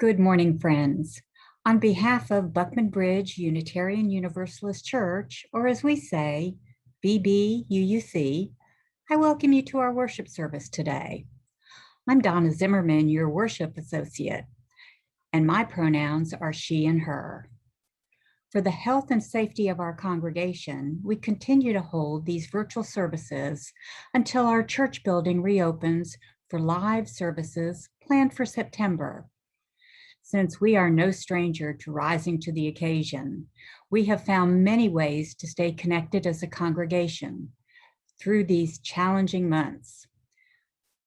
Good morning, friends. On behalf of Buckman Bridge Unitarian Universalist Church, or as we say, BBUUC, I welcome you to our worship service today. I'm Donna Zimmerman, your worship associate, and my pronouns are she and her. For the health and safety of our congregation, we continue to hold these virtual services until our church building reopens for live services planned for September. Since we are no stranger to rising to the occasion, we have found many ways to stay connected as a congregation through these challenging months.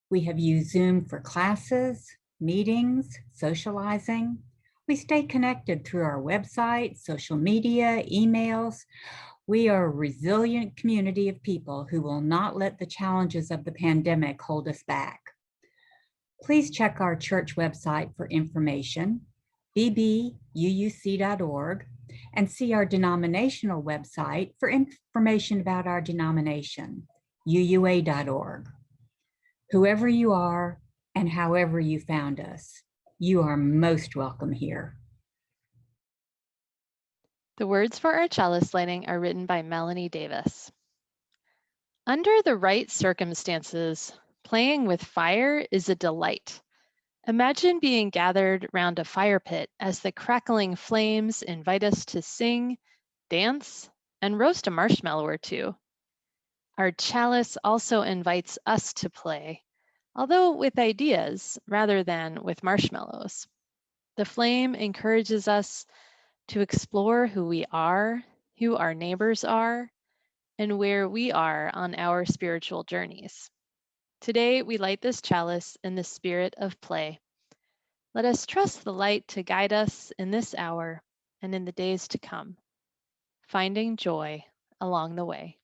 We have used Zoom for classes, meetings, socializing. We stay connected through our website, social media, emails. We are a resilient community of people who will not let the challenges of the pandemic hold us back. Please check our church website for information, bbuuc.org, and see our denominational website for information about our denomination, uua.org. Whoever you are and however you found us, you are most welcome here. The words for our chalice lighting are written by Melanie Davis. Under the right circumstances, playing with fire is a delight. Imagine being gathered round a fire pit as the crackling flames invite us to sing, dance, and roast a marshmallow or two. Our chalice also invites us to play, although with ideas rather than with marshmallows. The flame encourages us to explore who we are, who our neighbors are, and where we are on our spiritual journeys. Today, we light this chalice in the spirit of play. Let us trust the light to guide us in this hour and in the days to come, finding joy along the way.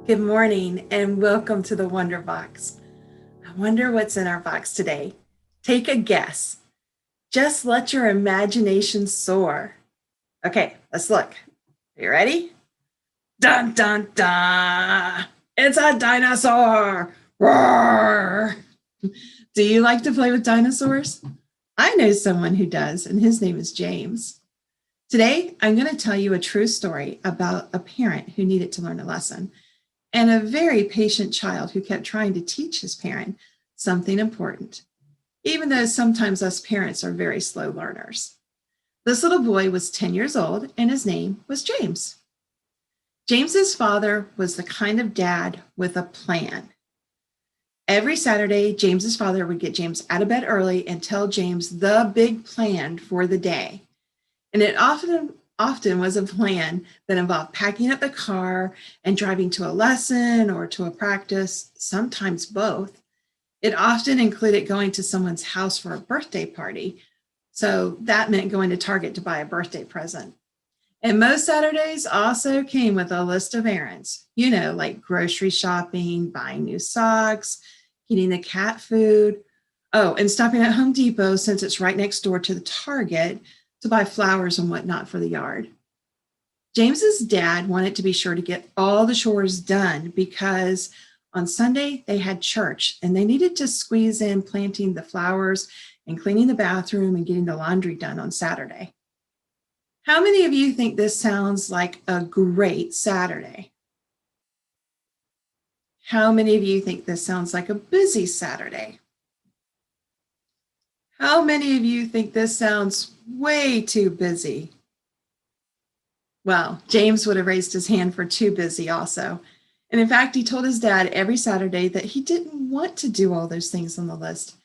Good morning and welcome to the Wonder Box. I wonder what's in our box today. Take a guess. Just let your imagination soar. Okay, let's look. Are you ready? Dun, dun, dun. It's a dinosaur. Roar. Do you like to play with dinosaurs? I know someone who does, and his name is James. Today, I'm going to tell you a true story about a parent who needed to learn a lesson and a very patient child who kept trying to teach his parent something important, even though sometimes us parents are very slow learners. This little boy was 10 years old and his name was James. James's father was the kind of dad with a plan. Every Saturday, James's father would get James out of bed early and tell James the big plan for the day. And it often was a plan that involved packing up the car and driving to a lesson or to a practice, sometimes both. It often included going to someone's house for a birthday party. So that meant going to Target to buy a birthday present. And most Saturdays also came with a list of errands, like grocery shopping, buying new socks, heating the cat food. Oh, and stopping at Home Depot, since it's right next door to the Target, to buy flowers and whatnot for the yard. James's dad wanted to be sure to get all the chores done because on Sunday they had church and they needed to squeeze in planting the flowers and cleaning the bathroom and getting the laundry done on Saturday. How many of you think this sounds like a great Saturday? How many of you think this sounds like a busy Saturday? How many of you think this sounds way too busy? Well, James would have raised his hand for too busy also. And in fact, he told his dad every Saturday that he didn't want to do all those things on the list.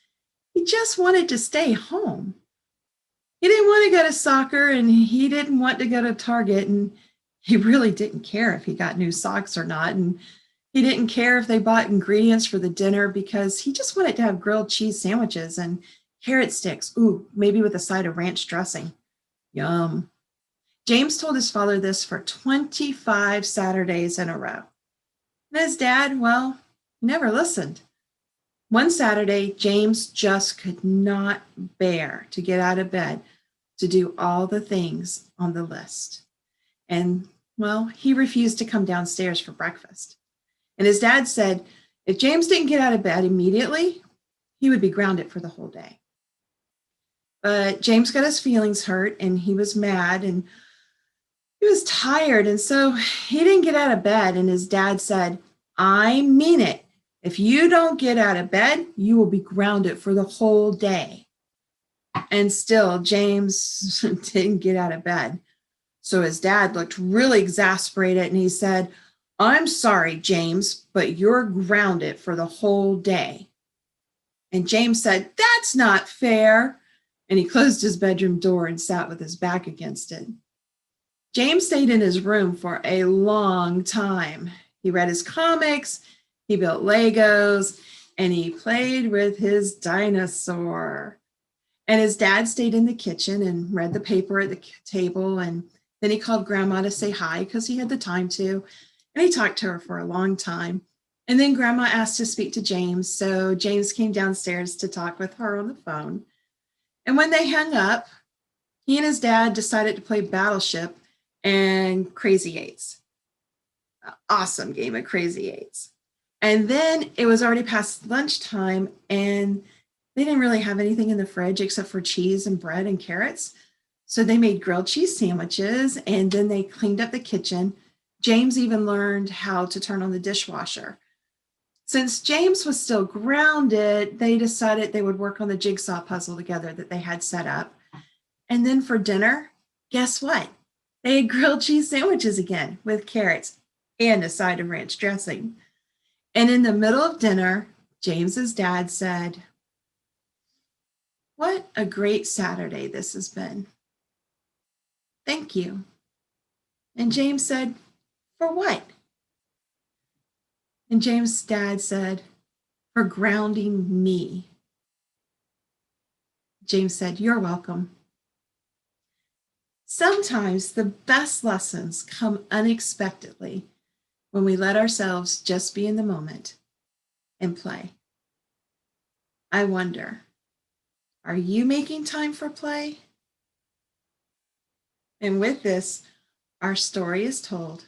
He just wanted to stay home. He didn't want to go to soccer and he didn't want to go to Target, and he really didn't care if he got new socks or not. And he didn't care if they bought ingredients for the dinner because he just wanted to have grilled cheese sandwiches and carrot sticks. Ooh, maybe with a side of ranch dressing. Yum. James told his father this for 25 Saturdays in a row. And his dad, well, never listened. One Saturday, James just could not bear to get out of bed to do all the things on the list. And, well, he refused to come downstairs for breakfast. And his dad said if James didn't get out of bed immediately, he would be grounded for the whole day. But James got his feelings hurt and he was mad and he was tired. And so he didn't get out of bed. And his dad said, I mean it. If you don't get out of bed, you will be grounded for the whole day. And still, James didn't get out of bed. So his dad looked really exasperated and he said, I'm sorry, James, but you're grounded for the whole day. And James said, that's not fair. And he closed his bedroom door and sat with his back against it. James stayed in his room for a long time. He read his comics, he built Legos, and he played with his dinosaur. And his dad stayed in the kitchen and read the paper at the table. And then he called Grandma to say hi because he had the time to. And he talked to her for a long time. And then Grandma asked to speak to James. So James came downstairs to talk with her on the phone. And when they hung up, he and his dad decided to play Battleship and Crazy Eights. Awesome game of Crazy Eights. And then it was already past lunchtime and they didn't really have anything in the fridge except for cheese and bread and carrots. So they made grilled cheese sandwiches and then they cleaned up the kitchen. James even learned how to turn on the dishwasher. Since James was still grounded, they decided they would work on the jigsaw puzzle together that they had set up. And then for dinner, guess what? They had grilled cheese sandwiches again with carrots and a side of ranch dressing. And in the middle of dinner, James's dad said, what a great Saturday this has been. Thank you. And James said, for what? And James' dad said, for grounding me. James said, you're welcome. Sometimes the best lessons come unexpectedly when we let ourselves just be in the moment and play. I wonder, are you making time for play? And with this, our story is told.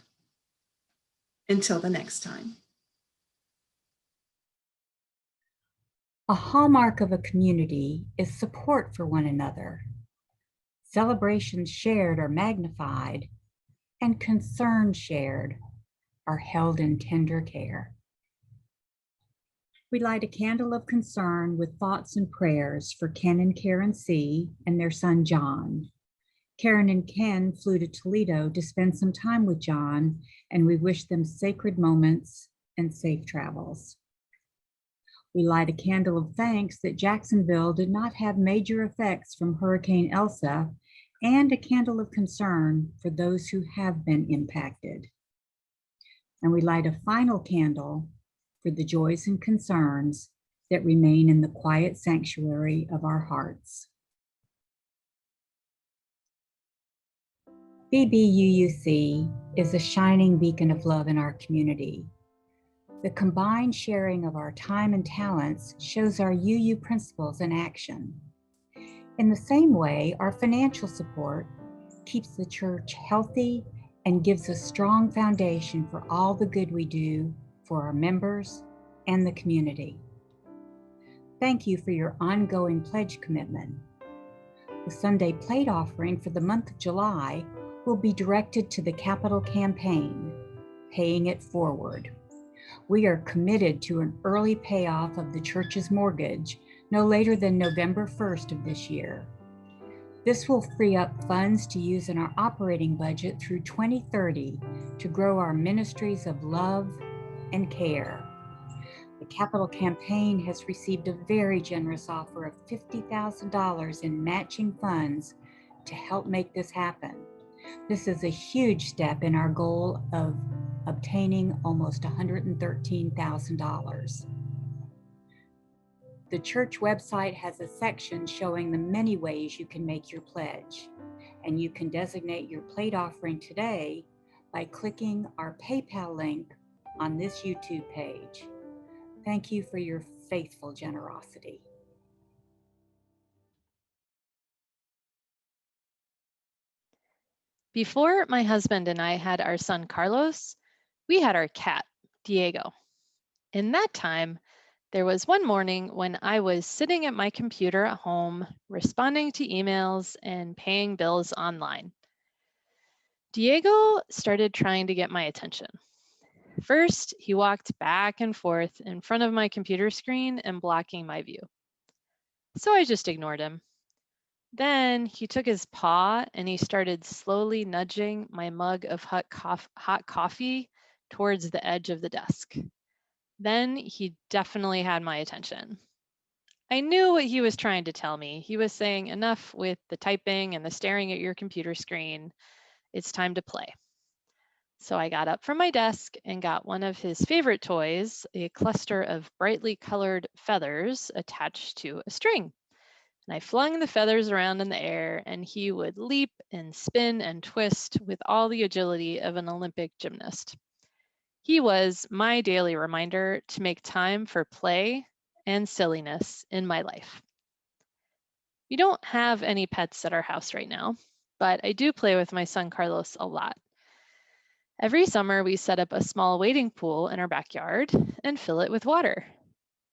Until the next time. A hallmark of a community is support for one another. Celebrations shared are magnified, and concerns shared are held in tender care. We light a candle of concern with thoughts and prayers for Ken and Karen C. and their son John. Karen and Ken flew to Toledo to spend some time with John, and we wish them sacred moments and safe travels. We light a candle of thanks that Jacksonville did not have major effects from Hurricane Elsa, and a candle of concern for those who have been impacted. And we light a final candle for the joys and concerns that remain in the quiet sanctuary of our hearts. BBUUC is a shining beacon of love in our community. The combined sharing of our time and talents shows our UU principles in action. In the same way, our financial support keeps the church healthy and gives a strong foundation for all the good we do for our members and the community. Thank you for your ongoing pledge commitment. The Sunday plate offering for the month of July will be directed to the capital campaign, Paying It Forward. We are committed to an early payoff of the church's mortgage no later than November 1st of this year. This will free up funds to use in our operating budget through 2030 to grow our ministries of love and care. The capital campaign has received a very generous offer of $50,000 in matching funds to help make this happen. This is a huge step in our goal of obtaining almost $113,000. The church website has a section showing the many ways you can make your pledge, and you can designate your plate offering today by clicking our PayPal link on this YouTube page. Thank you for your faithful generosity. Before my husband and I had our son Carlos, we had our cat, Diego. In that time, there was one morning when I was sitting at my computer at home, responding to emails and paying bills online. Diego started trying to get my attention. First, he walked back and forth in front of my computer screen and blocking my view. So I just ignored him. Then he took his paw and he started slowly nudging my mug of hot coffee towards the edge of the desk. Then he definitely had my attention. I knew what he was trying to tell me. He was saying, enough with the typing and the staring at your computer screen. It's time to play. So I got up from my desk and got one of his favorite toys, a cluster of brightly colored feathers attached to a string. And I flung the feathers around in the air, and he would leap and spin and twist with all the agility of an Olympic gymnast. He was my daily reminder to make time for play and silliness in my life. We don't have any pets at our house right now, but I do play with my son Carlos a lot. Every summer, we set up a small wading pool in our backyard and fill it with water.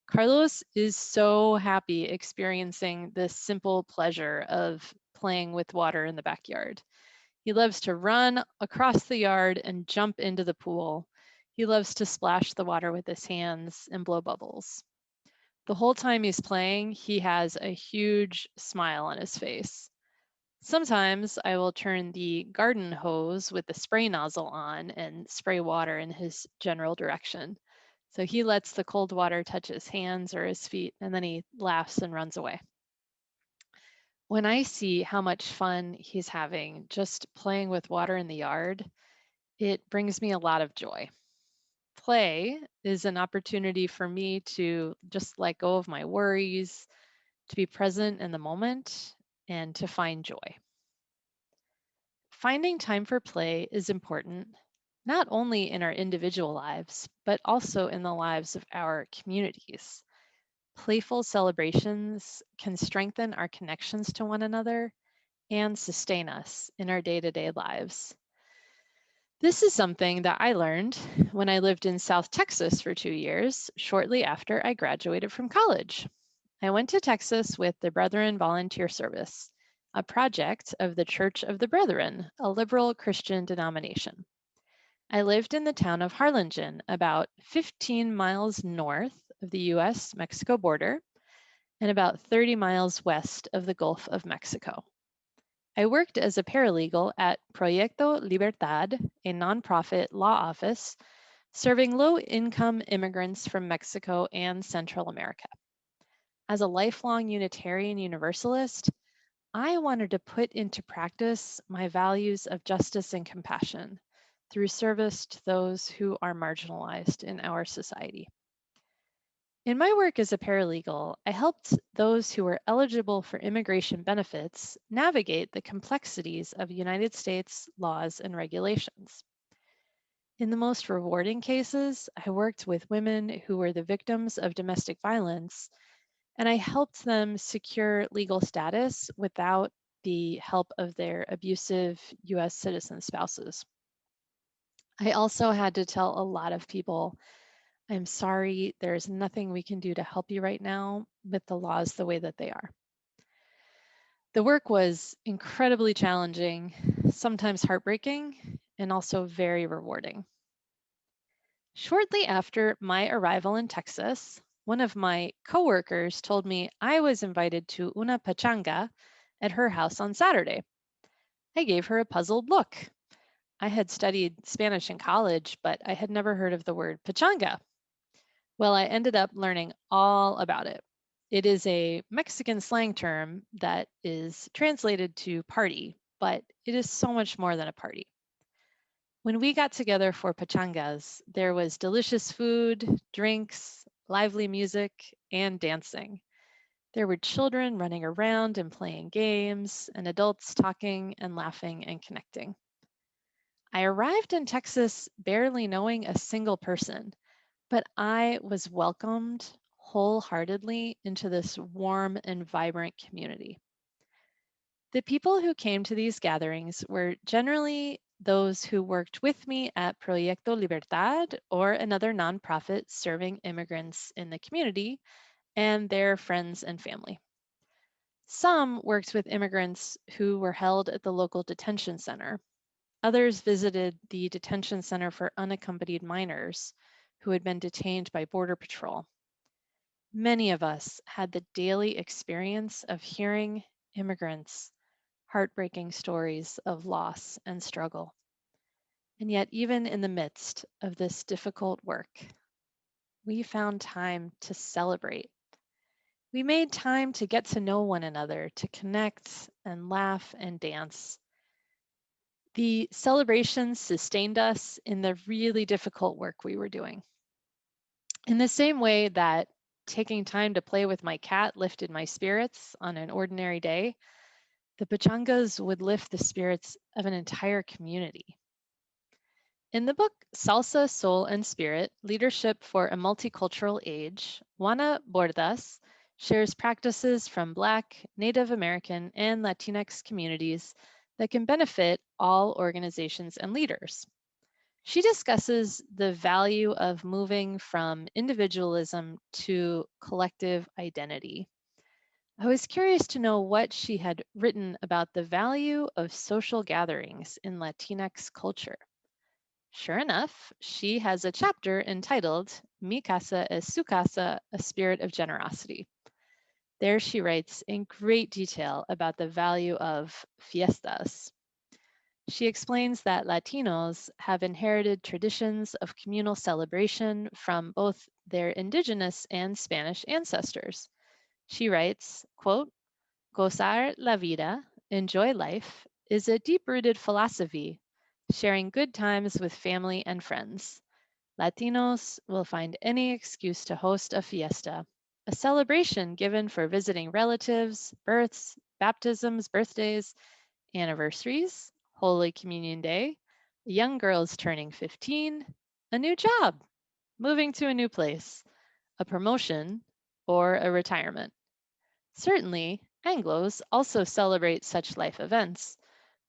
Carlos is so happy experiencing this simple pleasure of playing with water in the backyard. He loves to run across the yard and jump into the pool. He loves to splash the water with his hands and blow bubbles. The whole time he's playing, he has a huge smile on his face. Sometimes I will turn the garden hose with the spray nozzle on and spray water in his general direction. So he lets the cold water touch his hands or his feet, and then he laughs and runs away. When I see how much fun he's having just playing with water in the yard, it brings me a lot of joy. Play is an opportunity for me to just let go of my worries, to be present in the moment, and to find joy. Finding time for play is important, not only in our individual lives, but also in the lives of our communities. Playful celebrations can strengthen our connections to one another and sustain us in our day-to-day lives. This is something that I learned when I lived in South Texas for 2 years, shortly after I graduated from college. I went to Texas with the Brethren Volunteer Service, a project of the Church of the Brethren, a liberal Christian denomination. I lived in the town of Harlingen, about 15 miles north of the US-Mexico border and about 30 miles west of the Gulf of Mexico. I worked as a paralegal at Proyecto Libertad, a nonprofit law office serving low-income immigrants from Mexico and Central America. As a lifelong Unitarian Universalist, I wanted to put into practice my values of justice and compassion through service to those who are marginalized in our society. In my work as a paralegal, I helped those who were eligible for immigration benefits navigate the complexities of United States laws and regulations. In the most rewarding cases, I worked with women who were the victims of domestic violence, and I helped them secure legal status without the help of their abusive US citizen spouses. I also had to tell a lot of people, I'm sorry, there's nothing we can do to help you right now with the laws the way that they are. The work was incredibly challenging, sometimes heartbreaking, and also very rewarding. Shortly after my arrival in Texas, one of my coworkers told me I was invited to una pachanga at her house on Saturday. I gave her a puzzled look. I had studied Spanish in college, but I had never heard of the word pachanga. Well, I ended up learning all about it. It is a Mexican slang term that is translated to party, but it is so much more than a party. When we got together for pachangas, there was delicious food, drinks, lively music, and dancing. There were children running around and playing games, and adults talking and laughing and connecting. I arrived in Texas barely knowing a single person, but I was welcomed wholeheartedly into this warm and vibrant community. The people who came to these gatherings were generally those who worked with me at Proyecto Libertad or another nonprofit serving immigrants in the community and their friends and family. Some worked with immigrants who were held at the local detention center. Others visited the detention center for unaccompanied minors who had been detained by Border Patrol. Many of us had the daily experience of hearing immigrants' heartbreaking stories of loss and struggle. And yet, even in the midst of this difficult work, we found time to celebrate. We made time to get to know one another, to connect and laugh and dance. The celebrations sustained us in the really difficult work we were doing. In the same way that taking time to play with my cat lifted my spirits on an ordinary day, the pachangas would lift the spirits of an entire community. In the book Salsa, Soul, and Spirit, Leadership for a Multicultural Age, Juana Bordas shares practices from Black, Native American, and Latinx communities that can benefit all organizations and leaders. She discusses the value of moving from individualism to collective identity. I was curious to know what she had written about the value of social gatherings in Latinx culture. Sure enough, she has a chapter entitled Mi Casa es Su Casa, a Spirit of Generosity. There she writes in great detail about the value of fiestas. She explains that Latinos have inherited traditions of communal celebration from both their indigenous and Spanish ancestors. She writes, quote, Gozar la vida, enjoy life, is a deep-rooted philosophy, sharing good times with family and friends. Latinos will find any excuse to host a fiesta, a celebration given for visiting relatives, births, baptisms, birthdays, anniversaries, Holy Communion Day, young girls turning 15, a new job, moving to a new place, a promotion, or a retirement. Certainly, Anglos also celebrate such life events,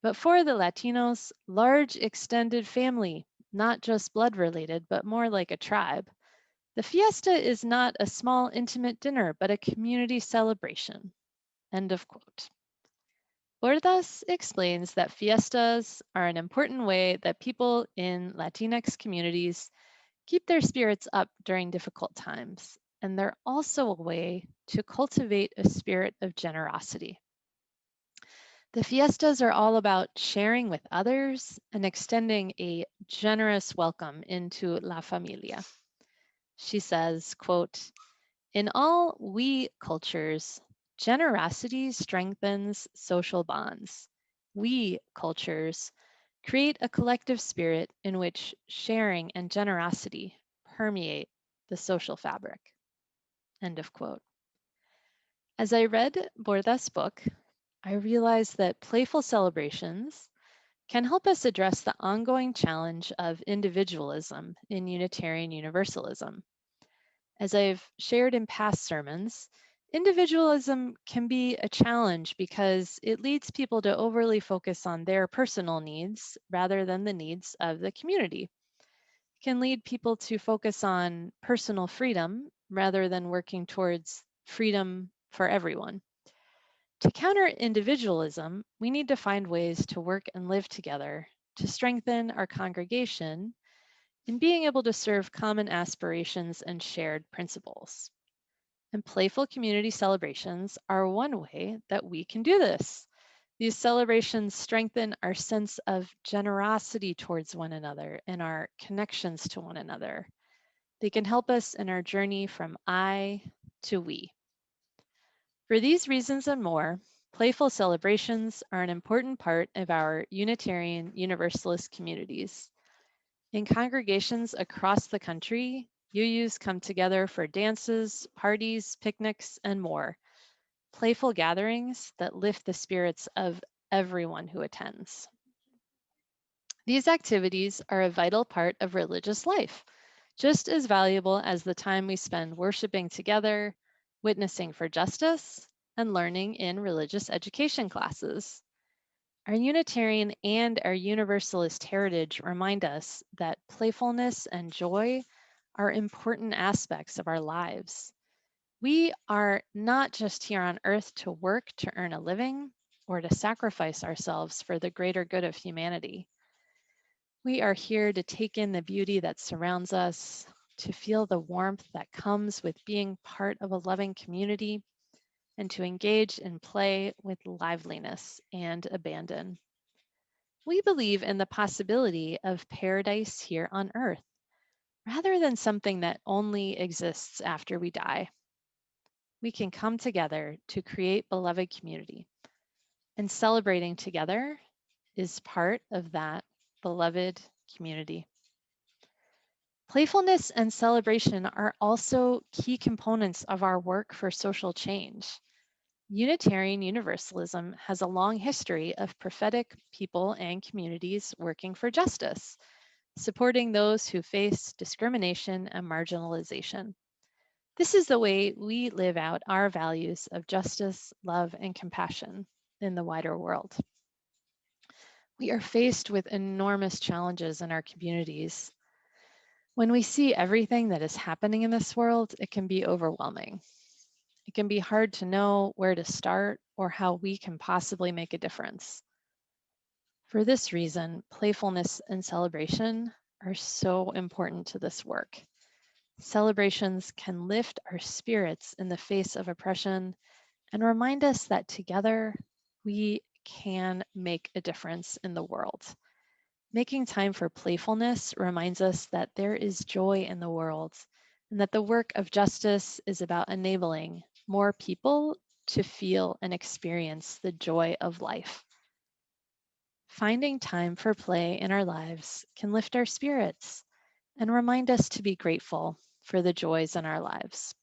but for the Latinos, large extended family, not just blood related, but more like a tribe. The fiesta is not a small intimate dinner, but a community celebration. End of quote. Bordas explains that fiestas are an important way that people in Latinx communities keep their spirits up during difficult times, and they're also a way to cultivate a spirit of generosity. The fiestas are all about sharing with others and extending a generous welcome into La Familia. She says, quote, in all we cultures, generosity strengthens social bonds. We cultures create a collective spirit in which sharing and generosity permeate the social fabric. End of quote. As I read Borda's book, I realized that playful celebrations can help us address the ongoing challenge of individualism in Unitarian Universalism. As I've shared in past sermons, individualism can be a challenge because it leads people to overly focus on their personal needs rather than the needs of the community. It can lead people to focus on personal freedom rather than working towards freedom for everyone. To counter individualism, we need to find ways to work and live together to strengthen our congregation in being able to serve common aspirations and shared principles. And playful community celebrations are one way that we can do this. These celebrations strengthen our sense of generosity towards one another and our connections to one another. They can help us in our journey from I to we. For these reasons and more, playful celebrations are an important part of our Unitarian Universalist communities. In congregations across the country, UUs come together for dances, parties, picnics, and more. Playful gatherings that lift the spirits of everyone who attends. These activities are a vital part of religious life, just as valuable as the time we spend worshiping together, witnessing for justice, and learning in religious education classes. Our Unitarian and our Universalist heritage remind us that playfulness and joy are important aspects of our lives. We are not just here on earth to work to earn a living or to sacrifice ourselves for the greater good of humanity. We are here to take in the beauty that surrounds us, to feel the warmth that comes with being part of a loving community, and to engage in play with liveliness and abandon. We believe in the possibility of paradise here on earth, rather than something that only exists after we die. We can come together to create beloved community, and celebrating together is part of that beloved community. Playfulness and celebration are also key components of our work for social change. Unitarian Universalism has a long history of prophetic people and communities working for justice, supporting those who face discrimination and marginalization. This is the way we live out our values of justice, love, and compassion in the wider world. We are faced with enormous challenges in our communities. When we see everything that is happening in this world, it can be overwhelming. It can be hard to know where to start or how we can possibly make a difference. For this reason, playfulness and celebration are so important to this work. Celebrations can lift our spirits in the face of oppression and remind us that together we can make a difference in the world. Making time for playfulness reminds us that there is joy in the world and that the work of justice is about enabling more people to feel and experience the joy of life. Finding time for play in our lives can lift our spirits and remind us to be grateful for the joys in our lives.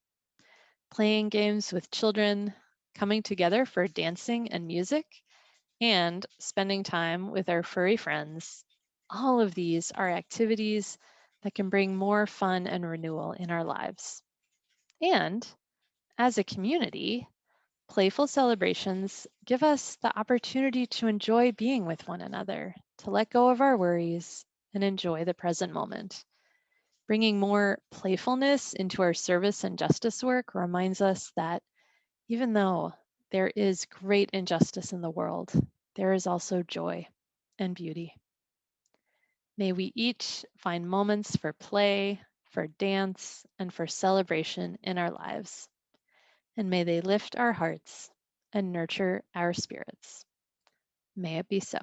Playing games with children, coming together for dancing and music, and spending time with our furry friends. All of these are activities that can bring more fun and renewal in our lives. And as a community, playful celebrations give us the opportunity to enjoy being with one another, to let go of our worries and enjoy the present moment. Bringing more playfulness into our service and justice work reminds us that even though there is great injustice in the world, there is also joy and beauty. May we each find moments for play, for dance, and for celebration in our lives. And may they lift our hearts and nurture our spirits. May it be so.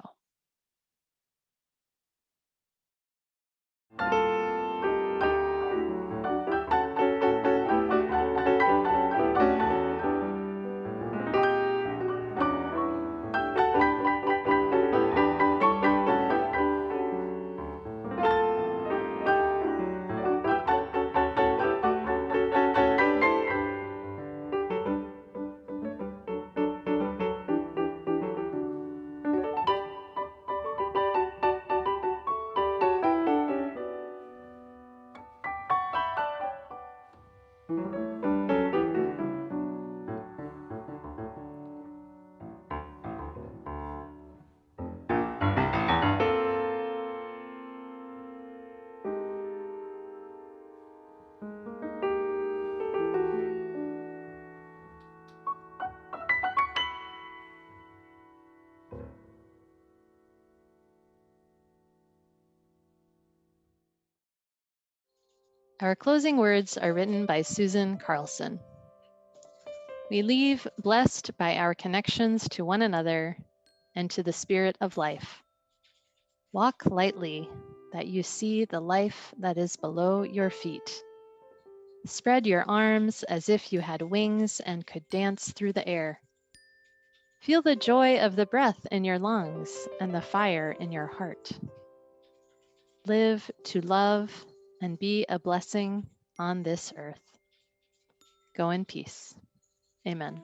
Our closing words are written by Susan Carlson. We leave blessed by our connections to one another and to the spirit of life. Walk lightly, that you see the life that is below your feet. Spread your arms as if you had wings and could dance through the air. Feel the joy of the breath in your lungs and the fire in your heart. Live to love and be a blessing on this earth. Go in peace. Amen.